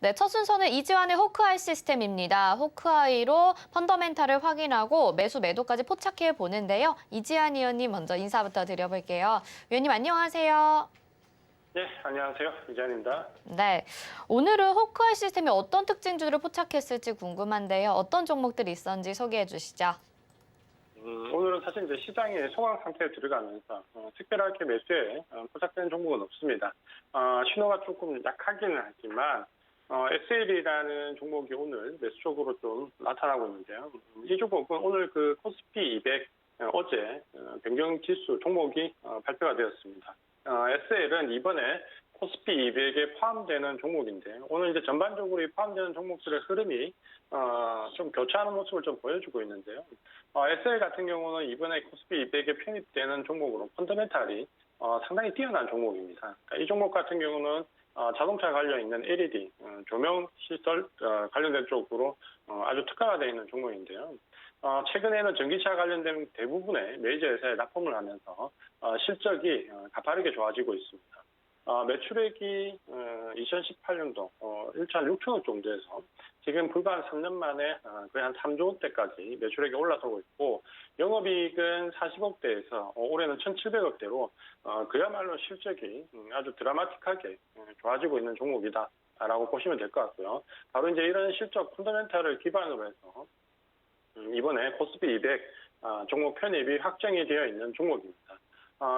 네, 첫 순서는 이지환의 호크아이 시스템입니다. 호크아이로 펀더멘탈을 확인하고 매도까지 포착해 보는데요. 이지환 위원님 먼저 인사부터 드려볼게요. 위원님 안녕하세요. 네, 안녕하세요. 이지환입니다. 네, 오늘은 호크아이 시스템이 어떤 특징주를 포착했을지 궁금한데요. 어떤 종목들이 있었는지 소개해 주시죠. 오늘은 사실 이제 시장의 소강 상태에 들어가면서 특별하게 매수에 포착된 종목은 없습니다. 신호가 조금 약하기는 하지만 SL이라는 종목이 오늘 매수 쪽으로 좀 나타나고 있는데요. 이 종목은 오늘 그 코스피 200 어제 변경 지수 종목이 발표가 되었습니다. SL은 이번에 코스피 200에 포함되는 종목인데 오늘 이제 전반적으로 이 포함되는 종목들의 흐름이 좀 교차하는 모습을 좀 보여주고 있는데요. SL 같은 경우는 이번에 코스피 200에 편입되는 종목으로 펀더멘탈이 상당히 뛰어난 종목입니다. 그러니까 이 종목 같은 경우는 자동차 관련 있는 LED, 조명 시설 관련된 쪽으로 아주 특화가 되어 있는 종목인데요. 최근에는 전기차 관련된 대부분의 메이저 회사에 납품을 하면서 실적이 가파르게 좋아지고 있습니다. 매출액이 2018년도 1조6천억 정도에서 지금 불과 한 3년 만에 거의 한 3조 원대까지 매출액이 올라서고 있고 영업이익은 40억대에서 올해는 1,700억대로 그야말로 실적이 아주 드라마틱하게 좋아지고 있는 종목이다라고 보시면 될 것 같고요. 바로 이제 이런 실적 펀더멘탈을 기반으로 해서 이번에 코스피 200 종목 편입이 확정이 되어 있는 종목입니다.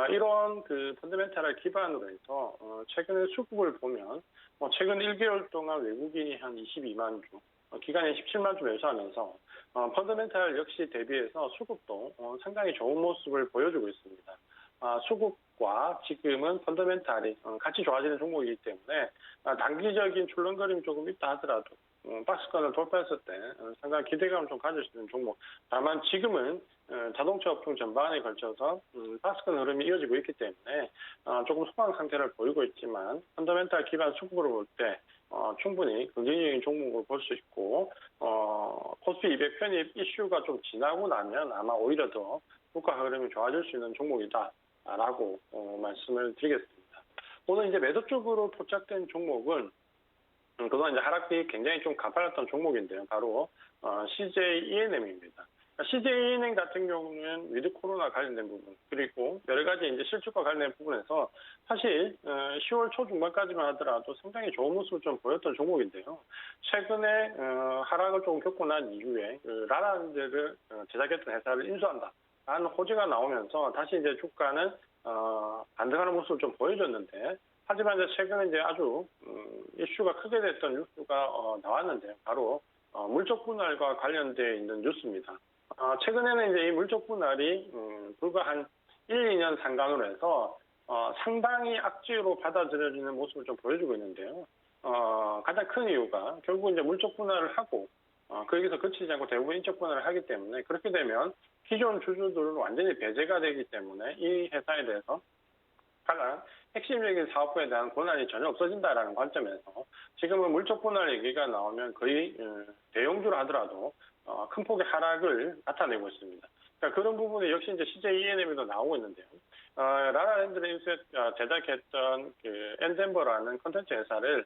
이런 그 펀더멘탈을 기반으로 해서 최근에 수급을 보면 최근 1개월 동안 외국인이 한 22만 주, 기간에 17만 주 매수하면서 펀더멘탈 역시 대비해서 수급도 상당히 좋은 모습을 보여주고 있습니다. 수급과 지금은 펀더멘탈이 같이 좋아지는 종목이기 때문에 단기적인 출렁거림이 조금 있다 하더라도 박스권을 돌파했을 때 상당히 기대감을 좀 가질 수 있는 종목. 다만 지금은 자동차 업종 전반에 걸쳐서 박스권 흐름이 이어지고 있기 때문에 조금 소강 상태를 보이고 있지만 펀더멘탈 기반 수급으로 볼 때 충분히 긍정적인 종목으로 볼 수 있고 코스피 200 편입 이슈가 좀 지나고 나면 아마 오히려 더 주가 흐름이 좋아질 수 있는 종목이다라고 말씀을 드리겠습니다. 오늘 이제 매도 쪽으로 포착된 종목은 그동안 이제 하락이 굉장히 좀 가팔랐던 종목인데요. 바로 CJ ENM입니다. CJ ENM 같은 경우는 위드 코로나 관련된 부분 그리고 여러 가지 이제 실적과 관련된 부분에서 사실 10월 초중반까지만 하더라도 상당히 좋은 모습을 좀 보였던 종목인데요. 최근에 하락을 좀 겪고 난 이후에 라라랜드를 제작했던 회사를 인수한다라는 호재가 나오면서 다시 이제 주가는 반등하는 모습을 좀 보여줬는데. 하지만 이제 최근에 이제 아주 이슈가 크게 됐던 뉴스가 나왔는데요. 바로 물적 분할과 관련되어 있는 뉴스입니다. 최근에는 이제 이 물적 분할이 불과 한 1, 2년 상간으로 해서 상당히 악재로 받아들여지는 모습을 좀 보여주고 있는데요. 가장 큰 이유가 결국 이제 물적 분할을 하고 거기서 그치지 않고 대부분 인적 분할을 하기 때문에 그렇게 되면 기존 주주들은 완전히 배제가 되기 때문에 이 회사에 대해서 가장 핵심적인 사업부에 대한 권한이 전혀 없어진다라는 관점에서 지금은 물적 분할 얘기가 나오면 거의 대형주로 하더라도 큰 폭의 하락을 나타내고 있습니다. 그러니까 그런 부분이 역시 이제 CJ ENM에도 나오고 있는데요. 라라랜드를 제작했던 그 엔덴버라는 컨텐츠 회사를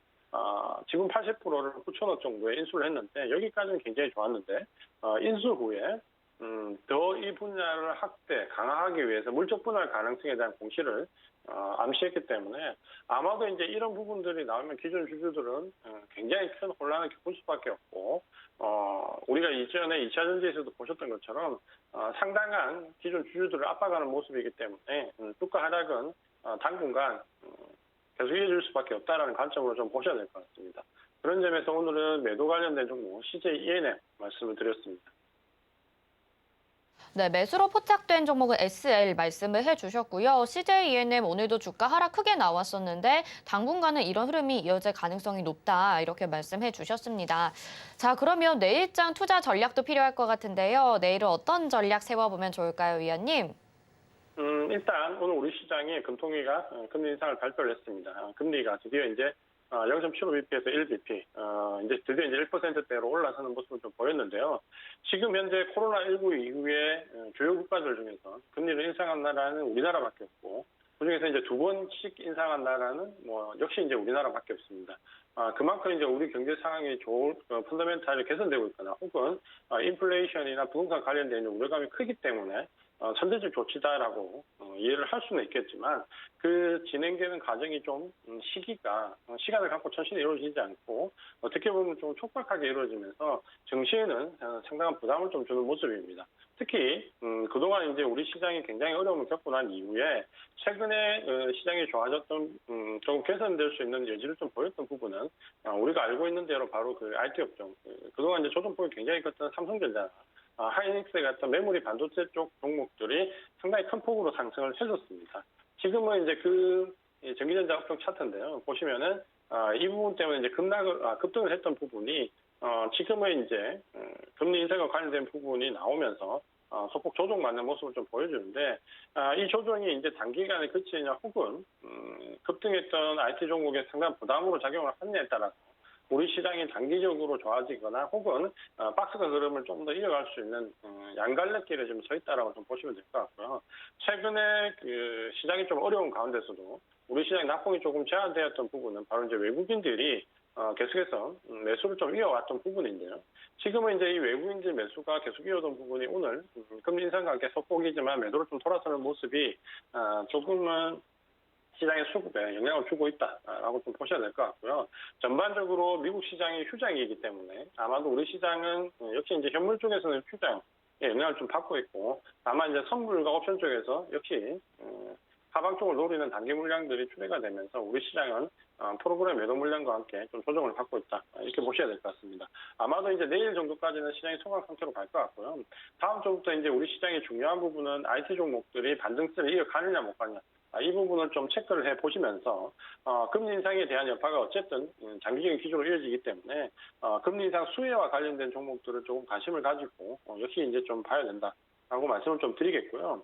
지금 80%를 9천억 정도에 인수를 했는데 여기까지는 굉장히 좋았는데 인수 후에 더 이 분야를 강화하기 위해서 물적 분할 가능성에 대한 공시를 암시했기 때문에 아마도 이제 이런 부분들이 나오면 기존 주주들은 굉장히 큰 혼란을 겪을 수밖에 없고 우리가 이전에 2차 전지에서도 보셨던 것처럼 상당한 기존 주주들을 압박하는 모습이기 때문에 주가 하락은 당분간 계속 이어질 수밖에 없다라는 관점으로 좀 보셔야 될 것 같습니다. 그런 점에서 오늘은 매도 관련된 종목 CJ ENM 말씀을 드렸습니다. 네, 매수로 포착된 종목은 SL 말씀을 해주셨고요. CJ ENM 오늘도 주가 하락 크게 나왔었는데 당분간은 이런 흐름이 이어질 가능성이 높다 이렇게 말씀해 주셨습니다. 자, 그러면 내일장 투자 전략도 필요할 것 같은데요. 내일은 어떤 전략 세워보면 좋을까요, 위원님? 일단 오늘 우리 시장에 금통위가 금리 인상을 발표를 했습니다. 금리가 드디어 이제 0.75bp에서 1bp, 이제 드디어 이제 1%대로 올라서는 모습을 좀 보였는데요. 지금 현재 코로나19 이후에 주요 국가들 중에서 금리를 인상한 나라는 우리나라밖에 없고, 그중에서 이제 2번씩 인상한다라는 역시 이제 우리나라밖에 없습니다. 그만큼 이제 우리 경제 상황이 좋은 펀더멘탈이 개선되고 있거나 혹은 인플레이션이나 부동산 관련된 우려감이 크기 때문에 선제적 조치다라고 이해를 할 수는 있겠지만 그 진행되는 과정이 좀 시간을 갖고 천천히 이루어지지 않고 어떻게 보면 좀 촉박하게 이루어지면서 증시에는 상당한 부담을 좀 주는 모습입니다. 특히 그동안 이제 우리 시장이 굉장히 어려움을 겪고 난 이후에 최근에 시장이 좋아졌던 조금 개선될 수 있는 여지를 좀 보였던 부분은 우리가 알고 있는 대로 바로 그 IT 업종 그동안 이제 조정폭이 굉장히 컸던 삼성전자 하이닉스 같은 메모리 반도체 쪽 종목들이 상당히 큰 폭으로 상승을 해줬습니다. 지금은 이제 그 전기전자 업종 차트인데요. 보시면은 이 부분 때문에 이제 급등을 했던 부분이 지금은 이제 금리 인상과 관련된 부분이 나오면서 소폭 조정받는 모습을 좀 보여주는데 이 조정이 이제 단기간에 그치냐 혹은 급등했던 IT 종목에 상당한 부담으로 작용을 하느냐에 따라서 우리 시장이 단기적으로 좋아지거나 혹은 박스권 흐름을 좀 더 이어갈 수 있는 양갈래길에 좀 서 있다라고 좀 보시면 될 것 같고요. 최근에 그 시장이 좀 어려운 가운데서도 우리 시장의 낙폭이 조금 제한되었던 부분은 바로 이제 외국인들이 계속해서 매수를 좀 이어왔던 부분인데요. 지금은 이제 이 외국인들 매수가 계속 이어던 부분이 오늘 금리 인상과 함께 소폭이지만 매도를 좀 돌아서는 모습이 조금은 시장의 수급에 영향을 주고 있다라고 좀 보셔야 될 것 같고요. 전반적으로 미국 시장이 휴장이기 때문에 아마도 우리 시장은 역시 이제 현물 쪽에서는 휴장에 영향을 좀 받고 있고 다만 이제 선물과 옵션 쪽에서 역시 하방 쪽을 노리는 단기 물량들이 추대가 되면서 우리 시장은 프로그램 매도 물량과 함께 좀 조정을 받고 있다. 이렇게 보셔야 될 것 같습니다. 아마도 이제 내일 정도까지는 시장이 소강 상태로 갈 것 같고요. 다음 주부터 이제 우리 시장의 중요한 부분은 IT 종목들이 반등세를 이어가느냐 못 가느냐. 이 부분을 좀 체크를 해 보시면서 금리 인상에 대한 여파가 어쨌든 장기적인 기조로 이어지기 때문에 금리 인상 수혜와 관련된 종목들을 조금 관심을 가지고 역시 이제 좀 봐야 된다라고 말씀을 좀 드리겠고요.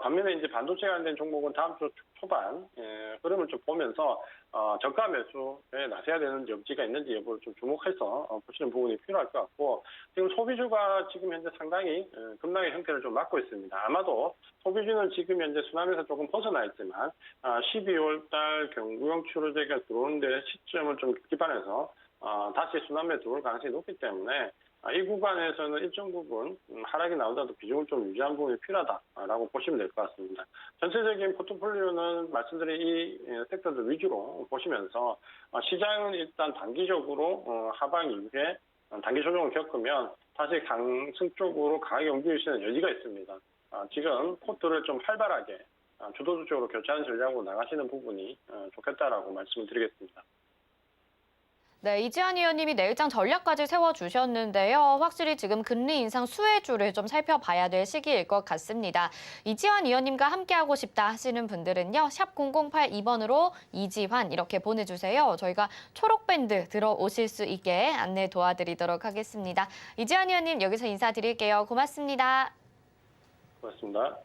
반면에 이제 반도체 관련된 종목은 다음 주 초반 흐름을 좀 보면서 저가 매수에 나서야 되는 여지가 있는지 여부를 좀 주목해서 보시는 부분이 필요할 것 같고 지금 소비주가 지금 현재 상당히 급락의 형태를 좀 맞고 있습니다. 아마도 소비주는 지금 현재 순환에서 조금 벗어나 있지만 12월 달 경구용 추로제가 들어오는 데 시점을 좀 기반해서 다시 순환매에 들어올 가능성이 높기 때문에 이 구간에서는 일정 부분 하락이 나오더라도 비중을 좀 유지한 부분이 필요하다라고 보시면 될 것 같습니다. 전체적인 포트폴리오는 말씀드린 이 섹터들 위주로 보시면서 시장은 일단 단기적으로 하방 이후에 단기 조정을 겪으면 다시 강승 쪽으로 강하게 옮겨주시는 여지가 있습니다. 지금 포트를 좀 활발하게 주도적으로 교체하는 전략으로 나가시는 부분이 좋겠다라고 말씀을 드리겠습니다. 네, 이지한 의원님이 내일장 전략까지 세워주셨는데요. 확실히 지금 금리 인상 수혜주를 좀 살펴봐야 될 시기일 것 같습니다. 이지한 의원님과 함께하고 싶다 하시는 분들은요. 샵 0082번으로 이지환 이렇게 보내주세요. 저희가 초록밴드 들어오실 수 있게 안내 도와드리도록 하겠습니다. 이지한 의원님 여기서 인사드릴게요. 고맙습니다. 고맙습니다.